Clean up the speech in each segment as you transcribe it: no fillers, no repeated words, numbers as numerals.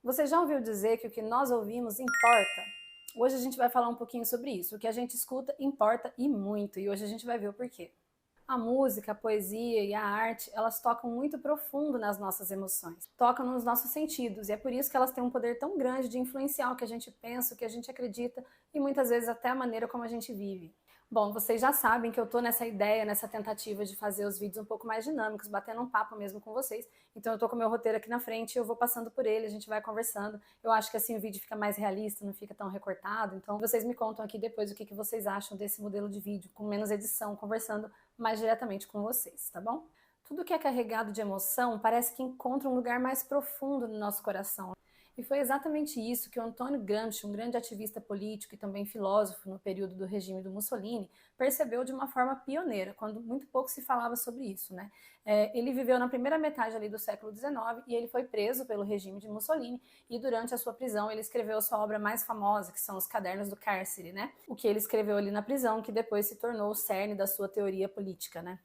Você já ouviu dizer que o que nós ouvimos importa? Hoje a gente vai falar um pouquinho sobre isso. O que a gente escuta importa e muito, e hoje a gente vai ver o porquê. A música, a poesia e a arte, elas tocam muito profundo nas nossas emoções, tocam nos nossos sentidos, e é por isso que elas têm um poder tão grande de influenciar o que a gente pensa, o que a gente acredita e muitas vezes até a maneira como a gente vive. Bom, vocês já sabem que eu tô nessa ideia, nessa tentativa de fazer os vídeos um pouco mais dinâmicos, batendo um papo mesmo com vocês. Então eu tô com o meu roteiro aqui na frente, eu vou passando por ele, a gente vai conversando. Eu acho que assim o vídeo fica mais realista, não fica tão recortado. Então vocês me contam aqui depois o que vocês acham desse modelo de vídeo, com menos edição, conversando mais diretamente com vocês, tá bom? Tudo que é carregado de emoção parece que encontra um lugar mais profundo no nosso coração. E foi exatamente isso que o Antônio Gramsci, um grande ativista político e também filósofo no período do regime do Mussolini, percebeu de uma forma pioneira, quando muito pouco se falava sobre isso, né? Ele viveu na primeira metade ali do século XIX e ele foi preso pelo regime de Mussolini e durante a sua prisão ele escreveu a sua obra mais famosa, que são os Cadernos do Cárcere, né? O que ele escreveu ali na prisão, que depois se tornou o cerne da sua teoria política, né?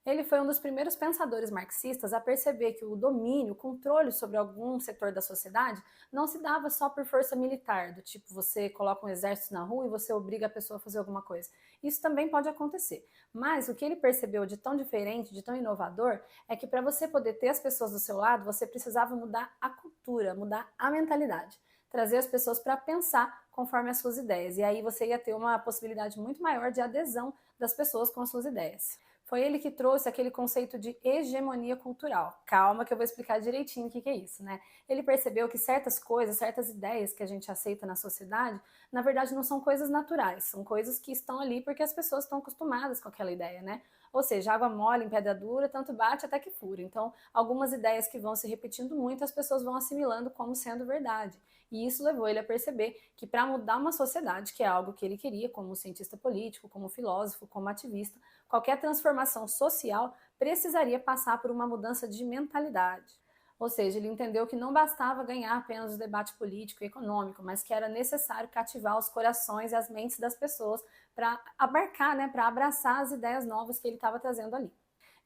Ele foi um dos primeiros pensadores marxistas a perceber que o domínio, o controle sobre algum setor da sociedade não se dava só por força militar, do tipo você coloca um exército na rua e você obriga a pessoa a fazer alguma coisa. Isso também pode acontecer. Mas o que ele percebeu de tão diferente, de tão inovador, é que para você poder ter as pessoas do seu lado, você precisava mudar a cultura, mudar a mentalidade. Trazer as pessoas para pensar conforme as suas ideias. E aí você ia ter uma possibilidade muito maior de adesão das pessoas com as suas ideias. Foi ele que trouxe aquele conceito de hegemonia cultural. Calma que eu vou explicar direitinho o que é isso, né? Ele percebeu que certas coisas, certas ideias que a gente aceita na sociedade, na verdade não são coisas naturais, são coisas que estão ali porque as pessoas estão acostumadas com aquela ideia, né? Ou seja, água mole em pedra dura, tanto bate até que fura. Então, algumas ideias que vão se repetindo muito, as pessoas vão assimilando como sendo verdade. E isso levou ele a perceber que para mudar uma sociedade, que é algo que ele queria, como cientista político, como filósofo, como ativista, qualquer transformação social precisaria passar por uma mudança de mentalidade. Ou seja, ele entendeu que não bastava ganhar apenas o debate político e econômico, mas que era necessário cativar os corações e as mentes das pessoas para abarcar, né, para abraçar as ideias novas que ele estava trazendo ali.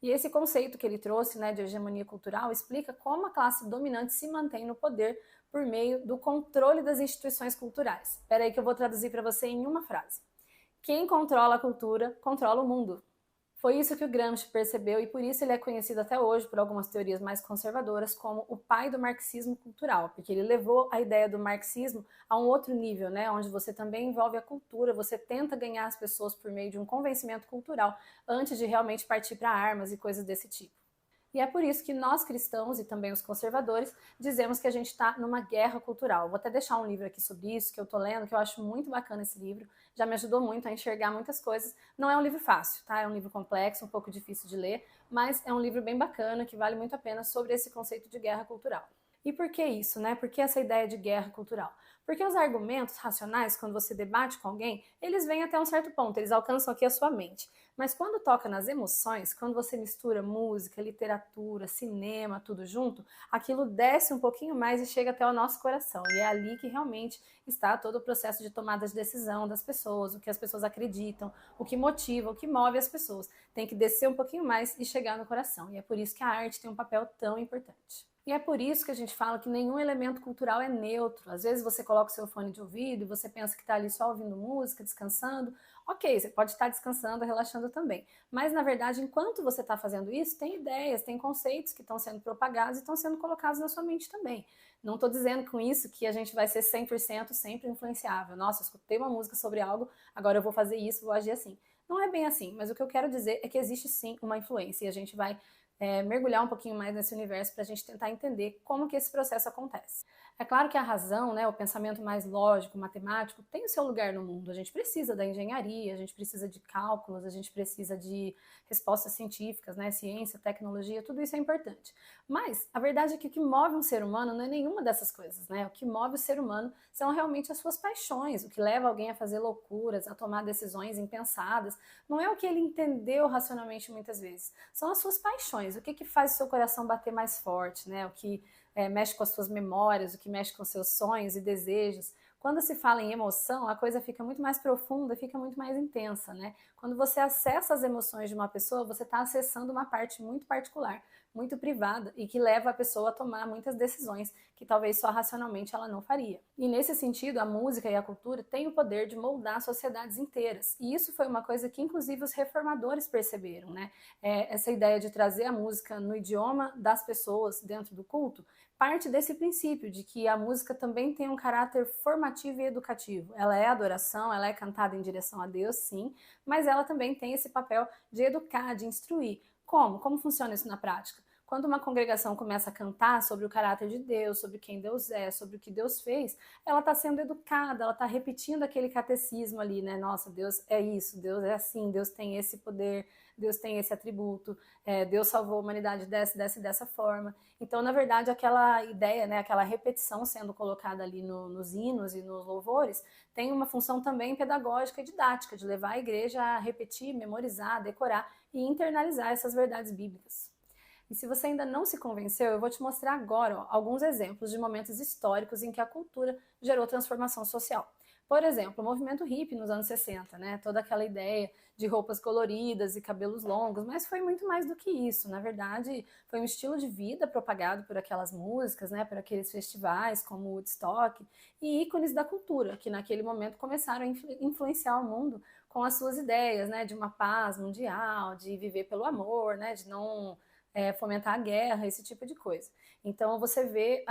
E esse conceito que ele trouxe, né, de hegemonia cultural, explica como a classe dominante se mantém no poder por meio do controle das instituições culturais. Espera aí que eu vou traduzir para você em uma frase. Quem controla a cultura, controla o mundo. Foi isso que o Gramsci percebeu e por isso ele é conhecido até hoje por algumas teorias mais conservadoras como o pai do marxismo cultural, porque ele levou a ideia do marxismo a um outro nível, né, onde você também envolve a cultura, você tenta ganhar as pessoas por meio de um convencimento cultural antes de realmente partir para armas e coisas desse tipo. E é por isso que nós cristãos e também os conservadores dizemos que a gente está numa guerra cultural. Vou até deixar um livro aqui sobre isso que eu tô lendo, que eu acho muito bacana esse livro, já me ajudou muito a enxergar muitas coisas. Não é um livro fácil, tá? É um livro complexo, um pouco difícil de ler, mas é um livro bem bacana que vale muito a pena sobre esse conceito de guerra cultural. E por que isso, né? Por que essa ideia de guerra cultural? Porque os argumentos racionais, quando você debate com alguém, eles vêm até um certo ponto, eles alcançam aqui a sua mente. Mas quando toca nas emoções, quando você mistura música, literatura, cinema, tudo junto, aquilo desce um pouquinho mais e chega até o nosso coração. E é ali que realmente está todo o processo de tomada de decisão das pessoas, o que as pessoas acreditam, o que motiva, o que move as pessoas. Tem que descer um pouquinho mais e chegar no coração. E é por isso que a arte tem um papel tão importante. E é por isso que a gente fala que nenhum elemento cultural é neutro. Às vezes você coloca o seu fone de ouvido e você pensa que está ali só ouvindo música, descansando. Ok, você pode estar descansando, relaxando também. Mas, na verdade, enquanto você está fazendo isso, tem ideias, tem conceitos que estão sendo propagados e estão sendo colocados na sua mente também. Não estou dizendo com isso que a gente vai ser 100% sempre influenciável. Nossa, eu escutei uma música sobre algo, agora eu vou fazer isso, vou agir assim. Não é bem assim, mas o que eu quero dizer é que existe sim uma influência e a gente vai mergulhar um pouquinho mais nesse universo para a gente tentar entender como que esse processo acontece. É claro que a razão, né, o pensamento mais lógico, matemático, tem o seu lugar no mundo. A gente precisa da engenharia, a gente precisa de cálculos, a gente precisa de respostas científicas, né, ciência, tecnologia, tudo isso é importante. Mas a verdade é que o que move um ser humano não é nenhuma dessas coisas, né? O que move o ser humano são realmente as suas paixões, o que leva alguém a fazer loucuras, a tomar decisões impensadas. Não é o que ele entendeu racionalmente muitas vezes, são as suas paixões. O que faz o seu coração bater mais forte, né? O que mexe com as suas memórias, o que mexe com seus sonhos e desejos. Quando se fala em emoção, a coisa fica muito mais profunda, fica muito mais intensa, né? Quando você acessa as emoções de uma pessoa, você está acessando uma parte muito particular, muito privada e que leva a pessoa a tomar muitas decisões que talvez só racionalmente ela não faria. E nesse sentido, a música e a cultura têm o poder de moldar sociedades inteiras. E isso foi uma coisa que inclusive os reformadores perceberam, né? Essa ideia de trazer a música no idioma das pessoas dentro do culto parte desse princípio de que a música também tem um caráter formativo e educativo. Ela é adoração, ela é cantada em direção a Deus, sim, mas ela também tem esse papel de educar, de instruir. Como? Como funciona isso na prática? Quando uma congregação começa a cantar sobre o caráter de Deus, sobre quem Deus é, sobre o que Deus fez, ela está sendo educada, ela está repetindo aquele catecismo ali, né? Nossa, Deus é isso, Deus é assim, Deus tem esse poder, Deus tem esse atributo, Deus salvou a humanidade dessa forma. Então, na verdade, aquela ideia, né, aquela repetição sendo colocada ali nos hinos e nos louvores, tem uma função também pedagógica e didática, de levar a igreja a repetir, memorizar, decorar e internalizar essas verdades bíblicas. E se você ainda não se convenceu, eu vou te mostrar agora alguns exemplos de momentos históricos em que a cultura gerou transformação social. Por exemplo, o movimento hippie nos anos 60, né? Toda aquela ideia de roupas coloridas e cabelos longos, mas foi muito mais do que isso. Na verdade, foi um estilo de vida propagado por aquelas músicas, né? Por aqueles festivais como o Woodstock e ícones da cultura, que naquele momento começaram a influenciar o mundo com as suas ideias, né? De uma paz mundial, de viver pelo amor, né? De não fomentar a guerra, esse tipo de coisa. Então você vê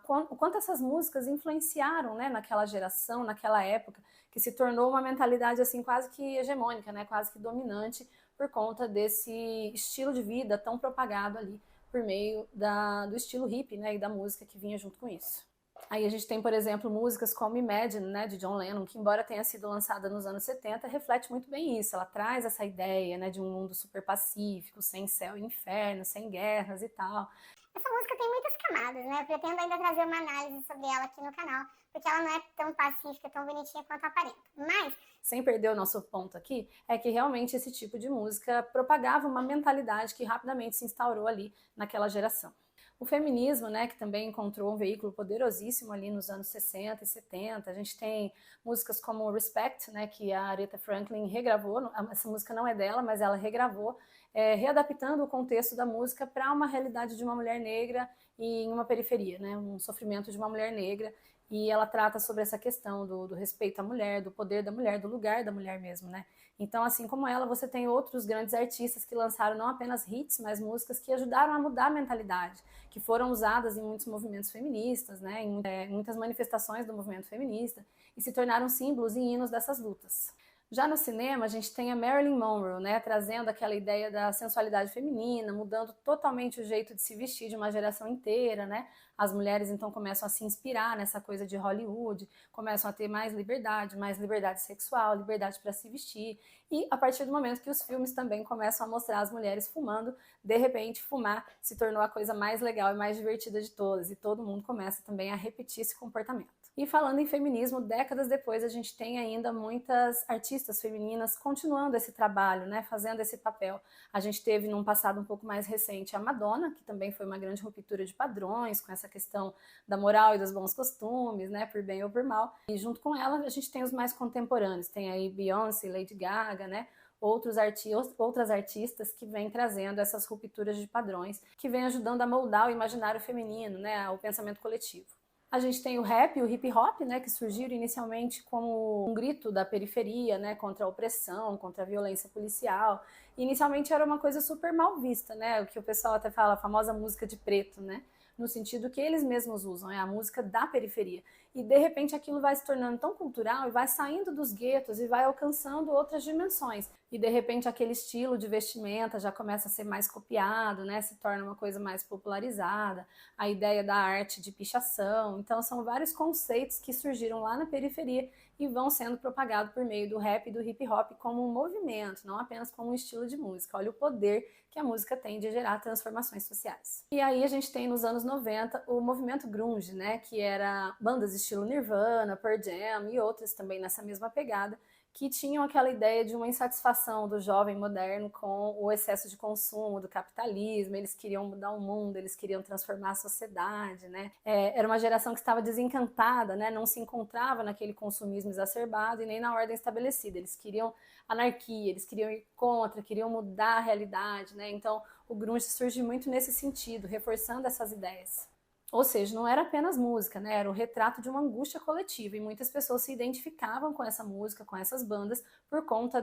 o quanto essas músicas influenciaram, né, naquela geração, naquela época, que se tornou uma mentalidade assim quase que hegemônica, né, quase que dominante por conta desse estilo de vida tão propagado ali por meio do estilo hippie, né, e da música que vinha junto com isso. Aí a gente tem, por exemplo, músicas como Imagine, né, de John Lennon, que embora tenha sido lançada nos anos 70, reflete muito bem isso. Ela traz essa ideia, né, de um mundo super pacífico, sem céu e inferno, sem guerras e tal. Essa música tem muitas camadas, né? Eu pretendo ainda trazer uma análise sobre ela aqui no canal, porque ela não é tão pacífica, tão bonitinha quanto aparenta. Mas, sem perder o nosso ponto aqui, é que realmente esse tipo de música propagava uma mentalidade que rapidamente se instaurou ali naquela geração. O feminismo, né, que também encontrou um veículo poderosíssimo ali nos anos 60 e 70. A gente tem músicas como Respect, né, que a Aretha Franklin regravou. Essa música não é dela, mas ela regravou, readaptando o contexto da música para uma realidade de uma mulher negra e em uma periferia, né, um sofrimento de uma mulher negra. E ela trata sobre essa questão do respeito à mulher, do poder da mulher, do lugar da mulher mesmo, né? Então, assim como ela, você tem outros grandes artistas que lançaram não apenas hits, mas músicas que ajudaram a mudar a mentalidade, que foram usadas em muitos movimentos feministas, né, em muitas manifestações do movimento feminista, e se tornaram símbolos e hinos dessas lutas. Já no cinema, a gente tem a Marilyn Monroe, né, trazendo aquela ideia da sensualidade feminina, mudando totalmente o jeito de se vestir de uma geração inteira, né? As mulheres então começam a se inspirar nessa coisa de Hollywood, começam a ter mais liberdade sexual, liberdade para se vestir. E a partir do momento que os filmes também começam a mostrar as mulheres fumando, de repente fumar se tornou a coisa mais legal e mais divertida de todas, e todo mundo começa também a repetir esse comportamento. E falando em feminismo, décadas depois a gente tem ainda muitas artistas femininas continuando esse trabalho, né, fazendo esse papel. A gente teve num passado um pouco mais recente a Madonna, que também foi uma grande ruptura de padrões, com essa questão da moral e dos bons costumes, né, por bem ou por mal. E junto com ela a gente tem os mais contemporâneos, tem aí Beyoncé, Lady Gaga, né, outras artistas que vêm trazendo essas rupturas de padrões, que vêm ajudando a moldar o imaginário feminino, né, o pensamento coletivo. A gente tem o rap e o hip hop, né, que surgiram inicialmente como um grito da periferia, né, contra a opressão, contra a violência policial. E inicialmente era uma coisa super mal vista, né, o que o pessoal até fala, a famosa música de preto, né, no sentido que eles mesmos usam, é a música da periferia. E de repente aquilo vai se tornando tão cultural e vai saindo dos guetos e vai alcançando outras dimensões. E de repente aquele estilo de vestimenta já começa a ser mais copiado, né? Se torna uma coisa mais popularizada, a ideia da arte de pichação. Então são vários conceitos que surgiram lá na periferia e vão sendo propagados por meio do rap e do hip hop como um movimento, não apenas como um estilo de música. Olha o poder que a música tem de gerar transformações sociais. E aí a gente tem nos anos 90 o movimento grunge, né, que era bandas estilo Nirvana, Pearl Jam e outras também nessa mesma pegada, que tinham aquela ideia de uma insatisfação do jovem moderno com o excesso de consumo, do capitalismo, eles queriam mudar o mundo, eles queriam transformar a sociedade, né? Era uma geração que estava desencantada, né? Não se encontrava naquele consumismo exacerbado e nem na ordem estabelecida, eles queriam anarquia, eles queriam ir contra, queriam mudar a realidade, né? Então o grunge surge muito nesse sentido, reforçando essas ideias. Ou seja, não era apenas música, né? Era o retrato de uma angústia coletiva e muitas pessoas se identificavam com essa música, com essas bandas, por conta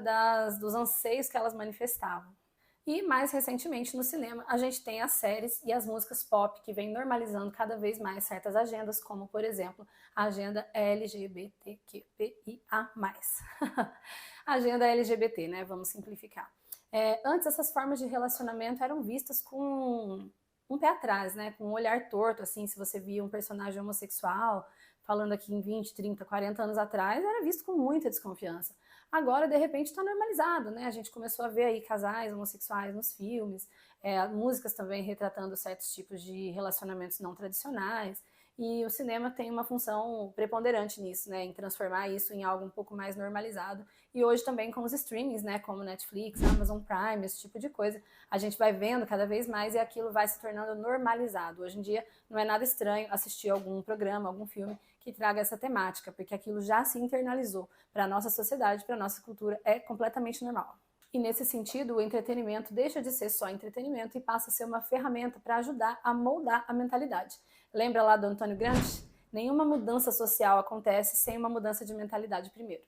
dos anseios que elas manifestavam. E mais recentemente no cinema a gente tem as séries e as músicas pop que vêm normalizando cada vez mais certas agendas, como por exemplo a agenda LGBTQIA+. A agenda LGBT, né? Vamos simplificar. Antes essas formas de relacionamento eram vistas com um pé atrás, né? Com um olhar torto, assim, se você via um personagem homossexual, falando aqui em 20, 30, 40 anos atrás, era visto com muita desconfiança. Agora, de repente, está normalizado, né? A gente começou a ver aí casais homossexuais nos filmes, músicas também retratando certos tipos de relacionamentos não tradicionais, e o cinema tem uma função preponderante nisso, né? Em transformar isso em algo um pouco mais normalizado. E hoje também com os streamings, né? Como Netflix, Amazon Prime, esse tipo de coisa, a gente vai vendo cada vez mais e aquilo vai se tornando normalizado. Hoje em dia não é nada estranho assistir algum programa, algum filme que traga essa temática, porque aquilo já se internalizou para a nossa sociedade, para a nossa cultura, é completamente normal. E nesse sentido, o entretenimento deixa de ser só entretenimento e passa a ser uma ferramenta para ajudar a moldar a mentalidade. Lembra lá do Antônio Gramsci? Nenhuma mudança social acontece sem uma mudança de mentalidade primeiro.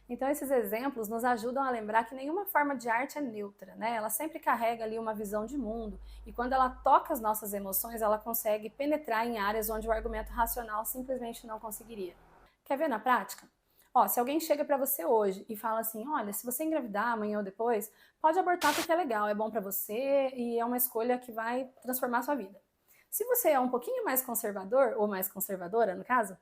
Então esses exemplos nos ajudam a lembrar que nenhuma forma de arte é neutra, né? Ela sempre carrega ali uma visão de mundo e quando ela toca as nossas emoções, ela consegue penetrar em áreas onde o argumento racional simplesmente não conseguiria. Quer ver na prática? Se alguém chega para você hoje e fala assim, olha, se você engravidar amanhã ou depois, pode abortar porque é legal, é bom para você e é uma escolha que vai transformar a sua vida. Se você é um pouquinho mais conservador, ou mais conservadora no caso,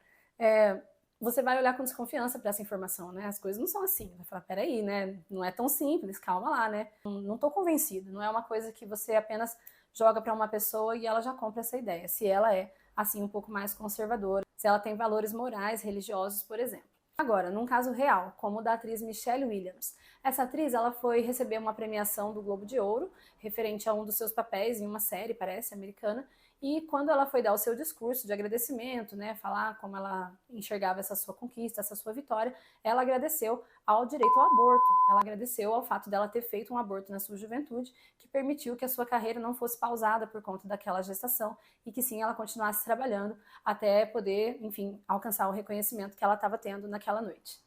você vai olhar com desconfiança para essa informação, né? As coisas não são assim. Vai falar, peraí, né? Não é tão simples, calma lá, né? Não estou convencido. Não é uma coisa que você apenas joga para uma pessoa e ela já compra essa ideia. Se ela é, assim, um pouco mais conservadora, se ela tem valores morais, religiosos, por exemplo. Agora, num caso real, como o da atriz Michelle Williams. Essa atriz, ela foi receber uma premiação do Globo de Ouro, referente a um dos seus papéis em uma série, parece, americana, e quando ela foi dar o seu discurso de agradecimento, né, falar como ela enxergava essa sua conquista, essa sua vitória, ela agradeceu ao direito ao aborto. Ela agradeceu ao fato dela ter feito um aborto na sua juventude, que permitiu que a sua carreira não fosse pausada por conta daquela gestação e que sim, ela continuasse trabalhando até poder, enfim, alcançar o reconhecimento que ela estava tendo naquela noite.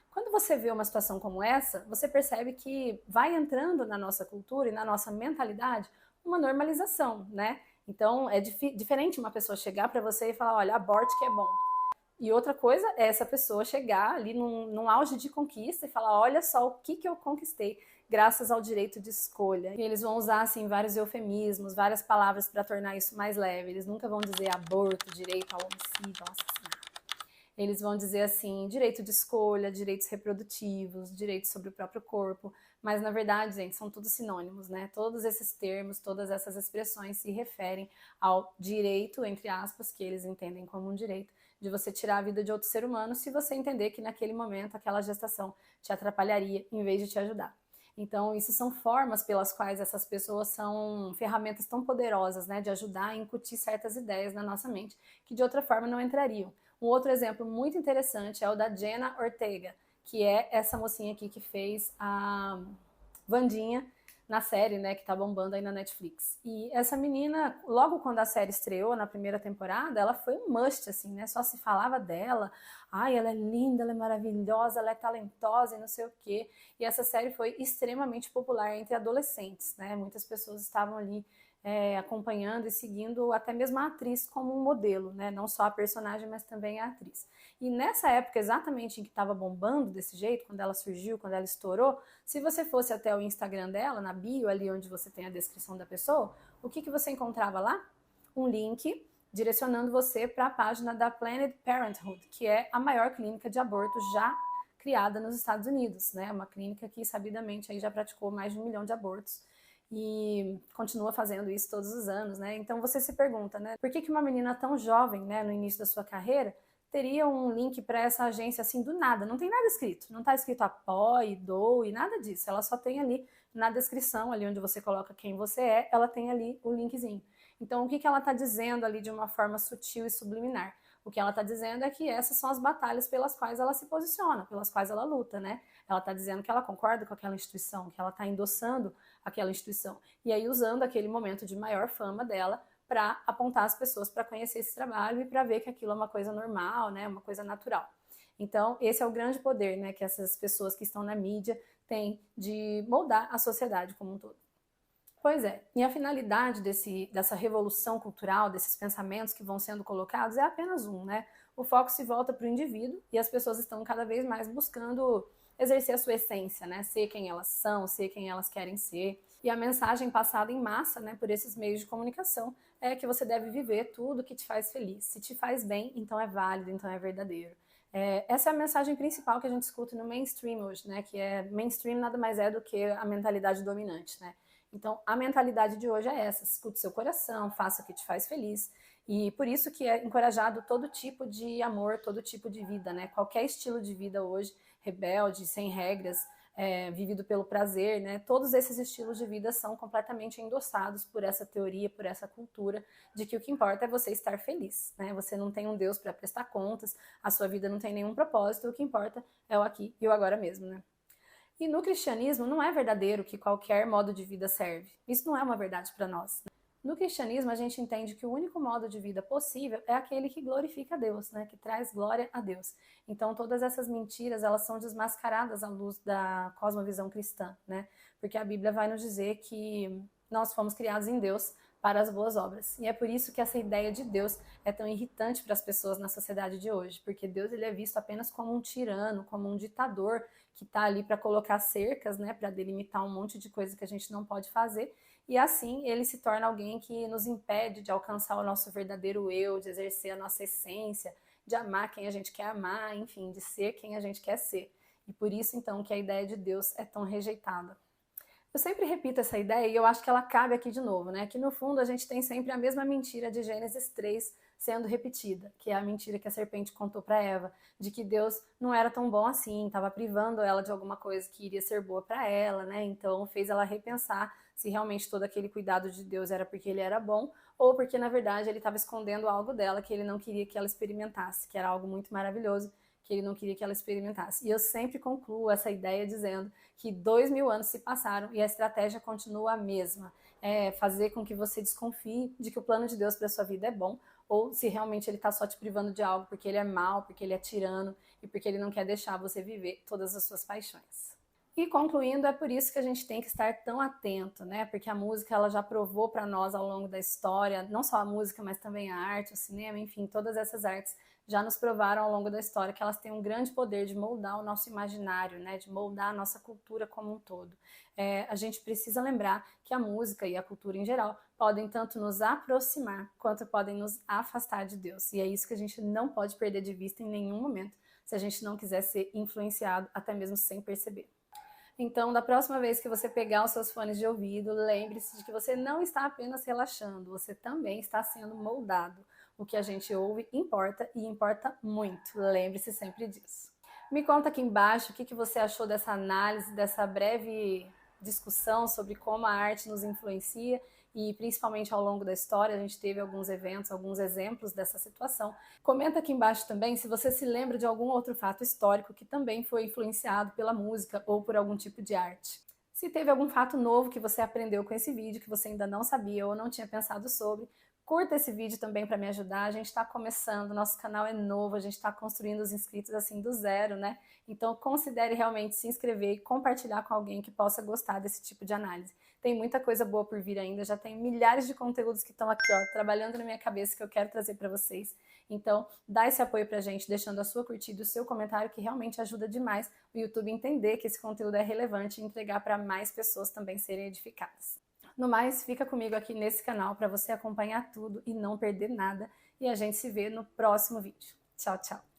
Quando você vê uma situação como essa, você percebe que vai entrando na nossa cultura e na nossa mentalidade uma normalização, né? Então, é diferente uma pessoa chegar para você e falar, olha, aborte que é bom. E outra coisa é essa pessoa chegar ali num auge de conquista e falar, olha só o que eu conquistei graças ao direito de escolha. E eles vão usar, assim, vários eufemismos, várias palavras para tornar isso mais leve. Eles nunca vão dizer aborto, direito ao homicídio, ao assassinato. Eles vão dizer assim, direito de escolha, direitos reprodutivos, direitos sobre o próprio corpo, mas na verdade, gente, são todos sinônimos, né? Todos esses termos, todas essas expressões se referem ao direito, entre aspas, que eles entendem como um direito, de você tirar a vida de outro ser humano se você entender que naquele momento aquela gestação te atrapalharia em vez de te ajudar. Então, isso são formas pelas quais essas pessoas são ferramentas tão poderosas, né, de ajudar a incutir certas ideias na nossa mente que de outra forma não entrariam. Um outro exemplo muito interessante é o da Jenna Ortega, que é essa mocinha aqui que fez a Wandinha na série, né, que tá bombando aí na Netflix. E essa menina, logo quando a série estreou, na primeira temporada, ela foi um must, assim, né, só se falava dela, ai, ela é linda, ela é maravilhosa, ela é talentosa e não sei o quê. E essa série foi extremamente popular entre adolescentes, né, muitas pessoas estavam ali acompanhando e seguindo até mesmo a atriz como um modelo, né? Não só a personagem, mas também a atriz. E nessa época, exatamente em que estava bombando desse jeito, quando ela surgiu, quando ela estourou, se você fosse até o Instagram dela, na bio, ali onde você tem a descrição da pessoa, o que você encontrava lá? Um link direcionando você para a página da Planned Parenthood, que é a maior clínica de aborto já criada nos Estados Unidos, né? Uma clínica que, sabidamente, aí já praticou mais de 1 milhão de abortos e continua fazendo isso todos os anos, né? Então você se pergunta, né? Por que uma menina tão jovem, né, no início da sua carreira, teria um link para essa agência assim do nada, não tem nada escrito, não está escrito apoie, doe, nada disso, ela só tem ali na descrição, ali onde você coloca quem você é, ela tem ali o linkzinho. Então o que ela está dizendo ali de uma forma sutil e subliminar? O que ela está dizendo é que essas são as batalhas pelas quais ela se posiciona, pelas quais ela luta, né? Ela está dizendo que ela concorda com aquela instituição, que ela está endossando aquela instituição, e aí usando aquele momento de maior fama dela para apontar as pessoas para conhecer esse trabalho e para ver que aquilo é uma coisa normal, né, uma coisa natural. Então, esse é o grande poder, né, que essas pessoas que estão na mídia têm de moldar a sociedade como um todo. Pois é, e a finalidade dessa revolução cultural, desses pensamentos que vão sendo colocados é apenas um, né? O foco se volta para o indivíduo e as pessoas estão cada vez mais buscando exercer a sua essência, né? Ser quem elas são, ser quem elas querem ser. E a mensagem passada em massa, né, por esses meios de comunicação é que você deve viver tudo que te faz feliz. Se te faz bem, então é válido, então é verdadeiro. Essa é a mensagem principal que a gente escuta no mainstream hoje, né? Que é mainstream nada mais é do que a mentalidade dominante, né? Então, a mentalidade de hoje é essa: escute seu coração, faça o que te faz feliz. E por isso que é encorajado todo tipo de amor, todo tipo de vida, né? Qualquer estilo de vida hoje, rebelde, sem regras, vivido pelo prazer, né? Todos esses estilos de vida são completamente endossados por essa teoria, por essa cultura de que o que importa é você estar feliz, né? Você não tem um Deus para prestar contas, a sua vida não tem nenhum propósito, o que importa é o aqui e o agora mesmo, né? E no cristianismo não é verdadeiro que qualquer modo de vida serve. Isso não é uma verdade para nós. No cristianismo a gente entende que o único modo de vida possível é aquele que glorifica a Deus, né? Que traz glória a Deus. Então todas essas mentiras, elas são desmascaradas à luz da cosmovisão cristã, né? Porque a Bíblia vai nos dizer que nós fomos criados em Deus para as boas obras. E é por isso que essa ideia de Deus é tão irritante para as pessoas na sociedade de hoje, porque Deus ele é visto apenas como um tirano, como um ditador que está ali para colocar cercas, né, para delimitar um monte de coisa que a gente não pode fazer, e assim ele se torna alguém que nos impede de alcançar o nosso verdadeiro eu, de exercer a nossa essência, de amar quem a gente quer amar, enfim, de ser quem a gente quer ser. E por isso, então, que a ideia de Deus é tão rejeitada. Eu sempre repito essa ideia e eu acho que ela cabe aqui de novo, né? Que no fundo a gente tem sempre a mesma mentira de Gênesis 3 sendo repetida, que é a mentira que a serpente contou para Eva, de que Deus não era tão bom assim, estava privando ela de alguma coisa que iria ser boa para ela, né? Então fez ela repensar se realmente todo aquele cuidado de Deus era porque ele era bom ou porque na verdade ele estava escondendo algo dela que ele não queria que ela experimentasse, que era algo muito maravilhoso que ele não queria que ela experimentasse. E eu sempre concluo essa ideia dizendo que 2000 anos se passaram e a estratégia continua a mesma. É fazer com que você desconfie de que o plano de Deus para a sua vida é bom, ou se realmente ele está só te privando de algo porque ele é mau, porque ele é tirano e porque ele não quer deixar você viver todas as suas paixões. E concluindo, é por isso que a gente tem que estar tão atento, né? Porque a música ela já provou para nós ao longo da história, não só a música, mas também a arte, o cinema, enfim, todas essas artes já nos provaram ao longo da história que elas têm um grande poder de moldar o nosso imaginário, né? De moldar a nossa cultura como um todo. A gente precisa lembrar que a música e a cultura em geral podem tanto nos aproximar quanto podem nos afastar de Deus. E é isso que a gente não pode perder de vista em nenhum momento, se a gente não quiser ser influenciado, até mesmo sem perceber. Então, da próxima vez que você pegar os seus fones de ouvido, lembre-se de que você não está apenas relaxando, você também está sendo moldado. O que a gente ouve importa e importa muito. Lembre-se sempre disso. Me conta aqui embaixo o que você achou dessa análise, dessa breve discussão sobre como a arte nos influencia e principalmente ao longo da história a gente teve alguns eventos, alguns exemplos dessa situação. Comenta aqui embaixo também se você se lembra de algum outro fato histórico que também foi influenciado pela música ou por algum tipo de arte. Se teve algum fato novo que você aprendeu com esse vídeo, que você ainda não sabia ou não tinha pensado sobre, curta esse vídeo também para me ajudar. A gente está começando, nosso canal é novo, a gente está construindo os inscritos assim do zero, né? Então considere realmente se inscrever e compartilhar com alguém que possa gostar desse tipo de análise. Tem muita coisa boa por vir ainda, já tem milhares de conteúdos que estão aqui, ó, trabalhando na minha cabeça que eu quero trazer para vocês. Então, dá esse apoio pra gente, deixando a sua curtida, o seu comentário, que realmente ajuda demais o YouTube entender que esse conteúdo é relevante e entregar para mais pessoas também serem edificadas. No mais, fica comigo aqui nesse canal para você acompanhar tudo e não perder nada. E a gente se vê no próximo vídeo. Tchau, tchau!